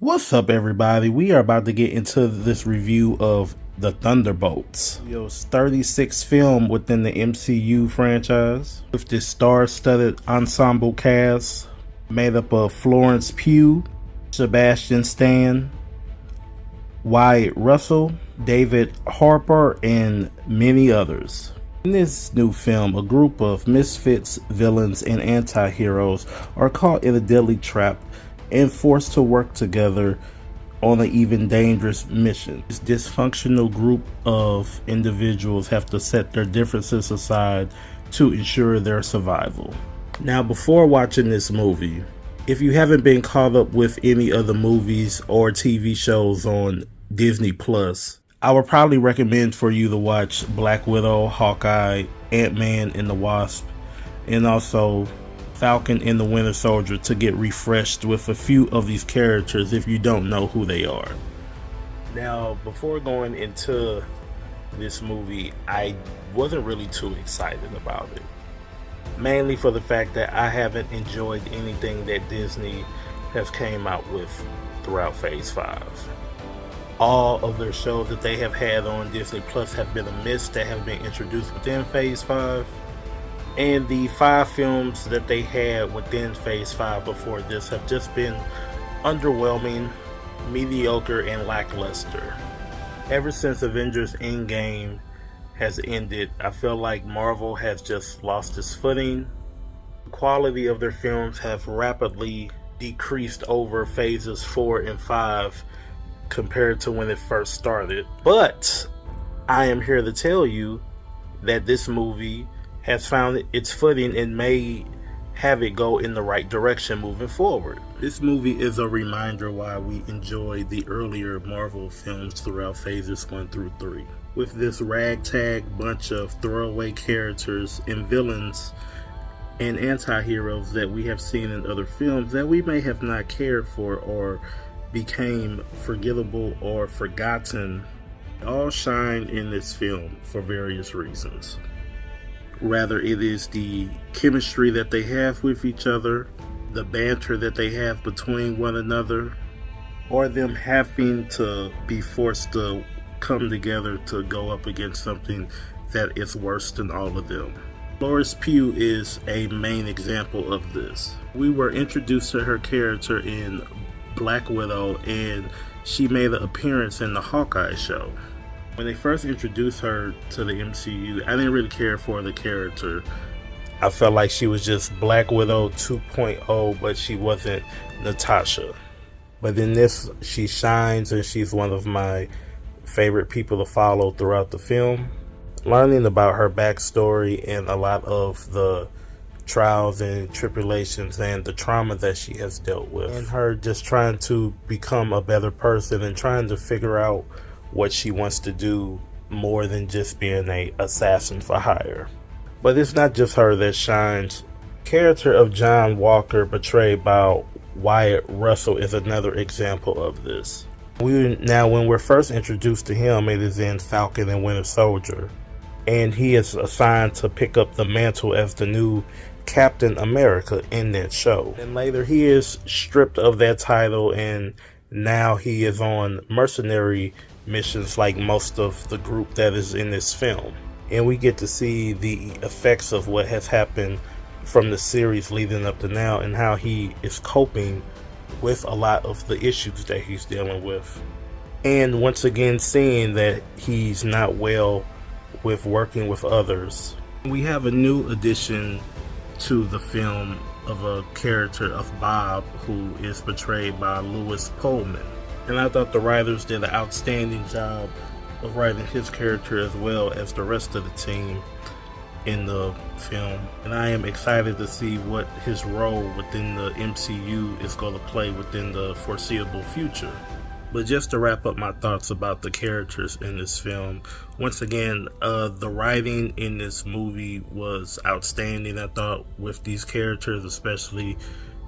What's up, everybody? We are about to get into this review of The Thunderbolts, Studio's 36th film within the MCU franchise, with this star-studded ensemble cast made up of Florence, Pugh, Sebastian, Wyatt Russell, David Harbour, and many others. In this new film, a group of misfits, villains, and anti-heroes are caught in a deadly trap and forced to work together on an even dangerous mission. This dysfunctional group of individuals have to set their differences aside to ensure their survival. Now, before watching this movie, if you haven't been caught up with any of the movies or TV shows on Disney Plus, I would probably recommend for you to watch Black Widow, Hawkeye, Ant-Man and the Wasp, and also Falcon and the Winter Soldier to get refreshed with a few of these characters if you don't know who they are. Now, before going into this movie, I wasn't really too excited about it. Mainly for the fact that I haven't enjoyed anything that Disney has came out with throughout Phase 5. All of their shows that they have had on Disney Plus have been a miss that have been introduced within Phase 5. And the 5 films that they had within Phase 5 before this have just been underwhelming, mediocre, and lackluster. Ever since Avengers Endgame has ended, I feel like Marvel has just lost its footing. The quality of their films have rapidly decreased over Phases 4 and 5 compared to when it first started. But I am here to tell you that this movie has found its footing and may have it go in the right direction moving forward. This movie is a reminder why we enjoyed the earlier Marvel films throughout Phases 1 through 3. With this ragtag bunch of throwaway characters and villains and anti-heroes that we have seen in other films that we may have not cared for or became forgettable or forgotten, all shine in this film for various reasons. Rather, it is the chemistry that they have with each other, the banter that they have between one another, or them having to be forced to come together to go up against something that is worse than all of them. Florence Pugh is a main example of this. We were introduced to her character in Black Widow, and she made an appearance in the Hawkeye show. When they first introduced her to the MCU, I didn't really care for the character. I felt like she was just Black Widow 2.0, but she wasn't Natasha. But in this, she shines, and she's one of my favorite people to follow throughout the film. Learning about her backstory and a lot of the trials and tribulations and the trauma that she has dealt with, and her just trying to become a better person and trying to figure out what she wants to do more than just being an assassin for hire. But it's not just her that shines. The character of John Walker, portrayed by Wyatt Russell, is another example of this. When we're first introduced to him, it is in Falcon and Winter Soldier, and he is assigned to pick up the mantle as the new Captain America in that show. And later he is stripped of that title, and now he is on mercenary missions like most of the group that is in this film. And we get to see the effects of what has happened from the series leading up to now, and how he is coping with a lot of the issues that he's dealing with. And once again, seeing that he's not well with working with others. We have a new addition to the film of a character of Bob, who is portrayed by Pullman. And I thought the writers did an outstanding job of writing his character as well as the rest of the team in the film. And I am excited to see what his role within the MCU is going to play within the foreseeable future. But just to wrap up my thoughts about the characters in this film, once again, the writing in this movie was outstanding. I thought with these characters especially,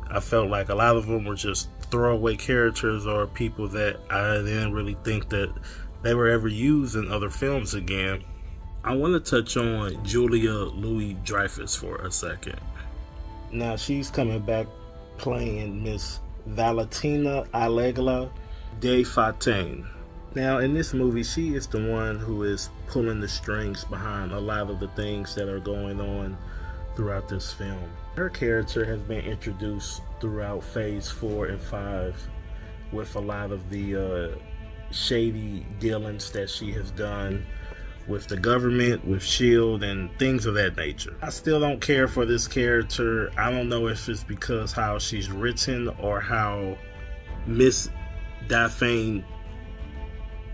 I felt like a lot of them were just throwaway characters or people that I didn't really think that they were ever used in other films again. I want to touch on Julia Louis-Dreyfus for a second. Now, she's coming back playing Miss Valentina Allegla de Fontaine. Now, in this movie, she is the one who is pulling the strings behind a lot of the things that are going on throughout this film. Her character has been introduced throughout phase 4 and 5 with a lot of the shady dealings that she has done with the government, with S.H.I.E.L.D., and things of that nature. I still don't care for this character. I don't know if it's because how she's written or how Miss Daphne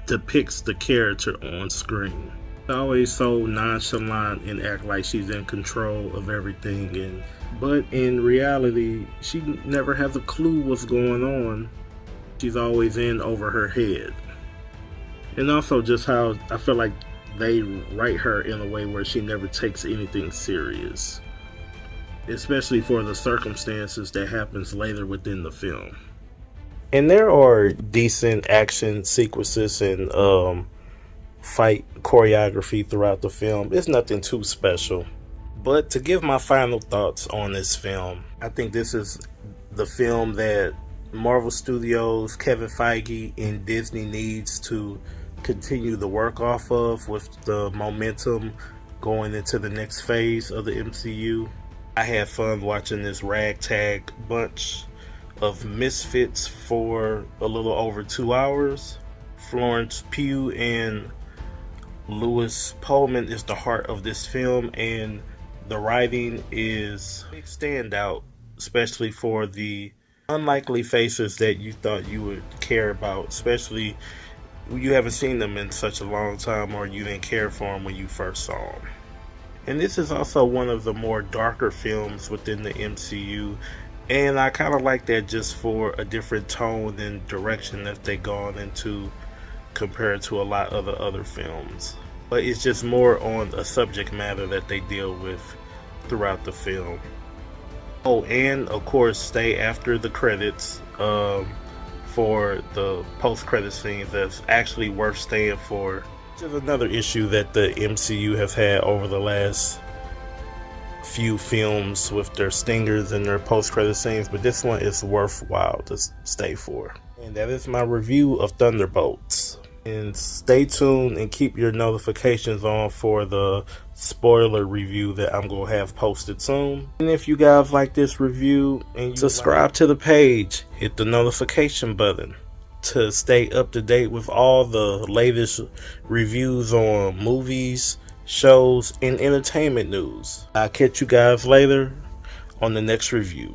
depicts the character on screen. She's always so nonchalant and act like she's in control of everything, but in reality, she never has a clue what's going on. She's always in over her head. And also just how I feel like they write her in a way where she never takes anything serious, especially for the circumstances that happens later within the film. And there are decent action sequences and fight choreography throughout the film. It's nothing too special. But to give my final thoughts on this film, I think this is the film that Marvel Studios, Kevin Feige, and Disney needs to continue the work off of with the momentum going into the next phase of the MCU. I had fun watching this ragtag bunch of misfits for a little over 2 hours. Florence Pugh and Louis Pullman is the heart of this film, and the writing is a big standout, especially for the unlikely faces that you thought you would care about, especially you haven't seen them in such a long time or you didn't care for them when you first saw them. And this is also one of the more darker films within the MCU, and I kind of like that just for a different tone and direction that they've gone into compared to a lot of the other films. But it's just more on a subject matter that they deal with throughout the film. Oh, and of course stay after the credits for the post-credit scenes. That's actually worth staying for. Which is another issue that the MCU has had over the last few films with their stingers and their post-credit scenes, but this one is worthwhile to stay for. And that is my review of Thunderbolts. And stay tuned and keep your notifications on for the spoiler review that I'm going to have posted soon. And if you guys like this review and you subscribe to the page, hit the notification button to stay up to date with all the latest reviews on movies, shows, and entertainment news. I'll catch you guys later on the next review.